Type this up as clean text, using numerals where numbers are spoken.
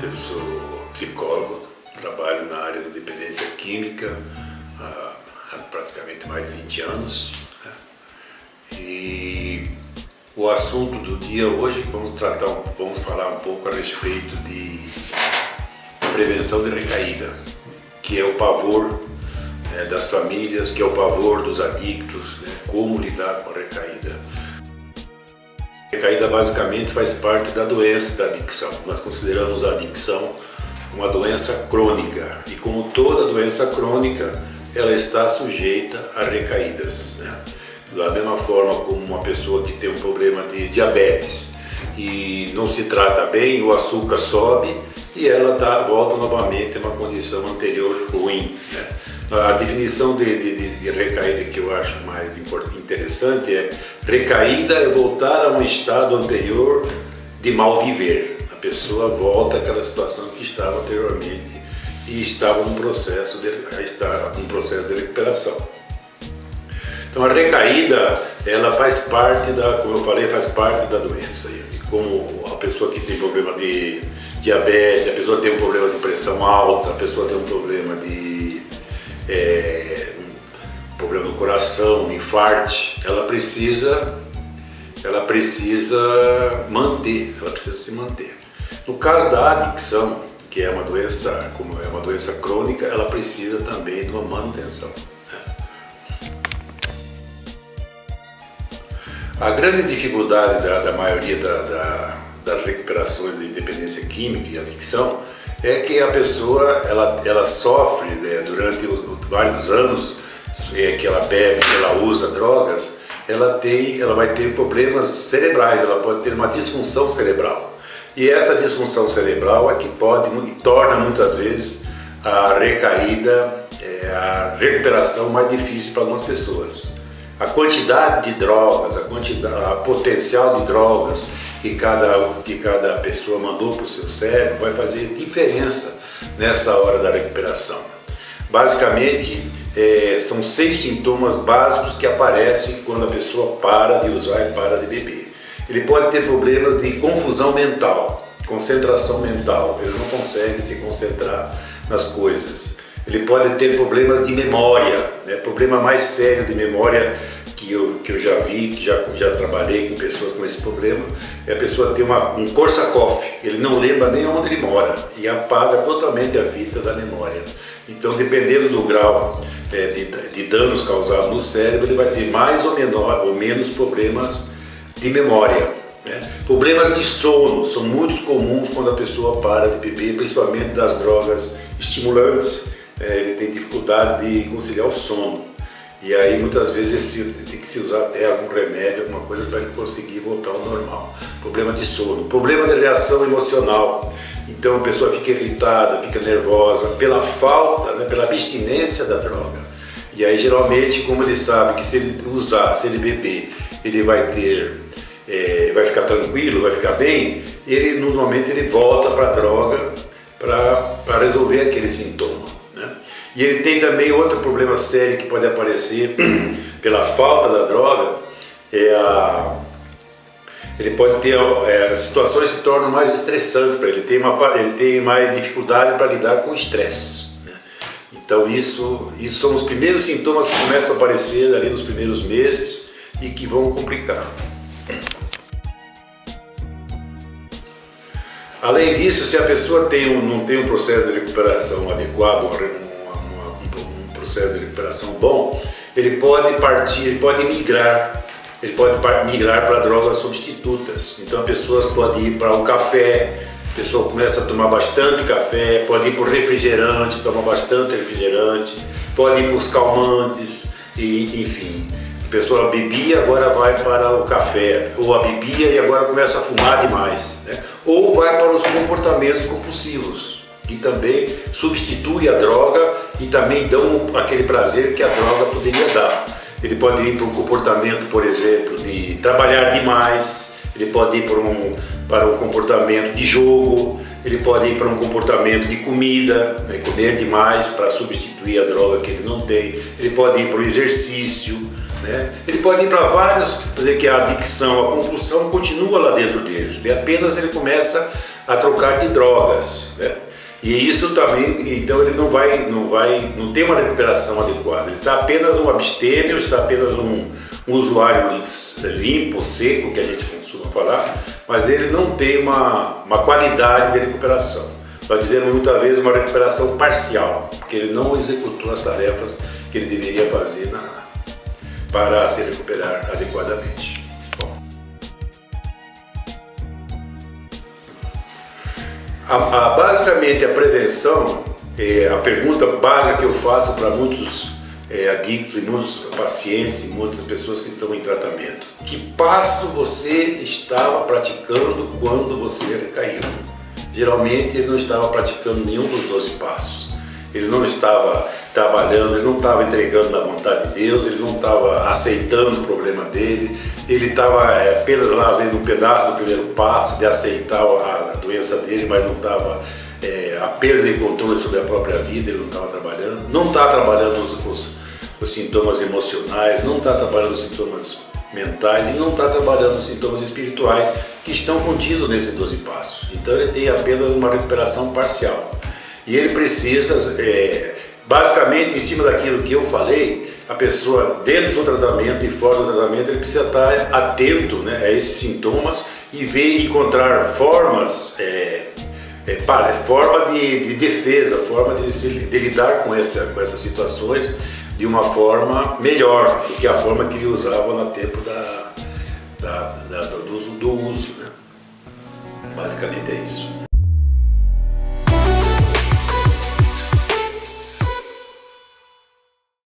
eu sou psicólogo, trabalho na área da dependência química há praticamente mais de 20 anos. Né? E o assunto do dia hoje, vamos falar um pouco a respeito de prevenção de recaída, que é o pavor das famílias, que é o pavor dos adictos, né? Como lidar com a recaída. A recaída basicamente faz parte da doença da adicção. Nós consideramos a adicção uma doença crônica e, como toda doença crônica, ela está sujeita a recaídas. Né? Da mesma forma como uma pessoa que tem um problema de diabetes e não se trata bem, o açúcar sobe e ela volta novamente a uma condição anterior ruim. Né? A definição de recaída que eu acho mais interessante é: recaída é voltar a um estado anterior de mal viver. A pessoa volta àquela situação que estava anteriormente e estava num processo de recuperação. Então a recaída, ela faz parte como eu falei, faz parte da doença. E como a pessoa que tem problema de diabetes, a pessoa tem um problema de pressão alta, a pessoa tem um problema problema no coração, um infarte, ela precisa se manter. No caso da adicção, que é uma doença, como é uma doença crônica, ela precisa também de uma manutenção. Né? A grande dificuldade da maioria das recuperações de dependência química e adicção é que a pessoa ela sofre, né, durante vários anos que ela bebe, que ela usa drogas, ela vai ter problemas cerebrais, ela pode ter uma disfunção cerebral. E essa disfunção cerebral é que torna muitas vezes a recaída, a recuperação mais difícil para algumas pessoas. A quantidade de drogas, a potencial de drogas que cada pessoa mandou para o seu cérebro vai fazer diferença nessa hora da recuperação. Basicamente, são 6 sintomas básicos que aparecem quando a pessoa para de usar e para de beber. Ele pode ter problemas de confusão mental, concentração mental, ele não consegue se concentrar nas coisas. Ele pode ter problemas de memória, né? Problema mais sério de memória que eu já vi, que já trabalhei com pessoas com esse problema, é a pessoa ter um Korsakoff, ele não lembra nem onde ele mora e apaga totalmente a fita da memória. Então, dependendo do grau de danos causados no cérebro, ele vai ter mais ou menos problemas de memória. Né? Problemas de sono são muito comuns quando a pessoa para de beber, principalmente das drogas estimulantes. Ele tem dificuldade de conciliar o sono. E aí muitas vezes tem que se usar até algum remédio, alguma coisa para ele conseguir voltar ao normal. Problema de sono, problema de reação emocional. Então a pessoa fica irritada, fica nervosa pela falta, né, pela abstinência da droga. E aí geralmente, como ele sabe que se ele usar, se ele beber, ele vai ficar tranquilo, vai ficar bem, normalmente ele volta para a droga para resolver aquele sintoma. Né? E ele tem também outro problema sério que pode aparecer pela falta da droga, ele pode ter, as situações se tornam mais estressantes para ele, ele tem mais dificuldade para lidar com o estresse. Né? Então isso são os primeiros sintomas que começam a aparecer ali nos primeiros meses e que vão complicar. Além disso, se a pessoa não tem um processo de recuperação adequado, um processo de recuperação bom, ele pode migrar para drogas substitutas. Então a pessoa pode ir para o café, a pessoa começa a tomar bastante café, pode ir para o refrigerante, tomar bastante refrigerante, pode ir para os calmantes, enfim. A pessoa bebia, agora vai para o café, ou a bebia e agora começa a fumar demais, né? Ou vai para os comportamentos compulsivos, que também substitui a droga e também dão aquele prazer que a droga poderia dar. Ele pode ir para um comportamento, por exemplo, de trabalhar demais, ele pode ir para um comportamento de jogo, ele pode ir para um comportamento de comida, né? Comer demais para substituir a droga que ele não tem, ele pode ir para o exercício, né? Ele pode ir para vários, quer dizer que a adicção, a compulsão continua lá dentro dele, ele começa a trocar de drogas, né? E isso também, então ele não tem uma recuperação adequada, ele está apenas um abstêmio, está apenas um usuário limpo, seco, que a gente costuma falar, mas ele não tem uma qualidade de recuperação. Nós dizemos muitas vezes uma recuperação parcial, porque ele não executou as tarefas que ele deveria fazer para se recuperar adequadamente. Basicamente a prevenção, a pergunta básica que eu faço para muitos adictos e muitos pacientes e muitas pessoas que estão em tratamento: que passo você estava praticando quando você recaiu? Geralmente ele não estava praticando nenhum dos 12 passos, ele não estava trabalhando, ele não estava entregando na vontade de Deus, ele não estava aceitando o problema dele, ele estava apenas lá vendo um pedaço do primeiro passo de aceitar a doença dele, mas não estava a perda de controle sobre a própria vida, ele não estava trabalhando, não está trabalhando os sintomas emocionais, não está trabalhando os sintomas mentais e não está trabalhando os sintomas espirituais que estão contidos nesses 12 passos. Então ele tem apenas uma recuperação parcial e ele precisa, basicamente em cima daquilo que eu falei, a pessoa dentro do tratamento e fora do tratamento, ele precisa estar atento, né, a esses sintomas e encontrar formas, forma de defesa, forma de lidar com essas situações de uma forma melhor do que a forma que ele usava no tempo do uso, né? Basicamente é isso.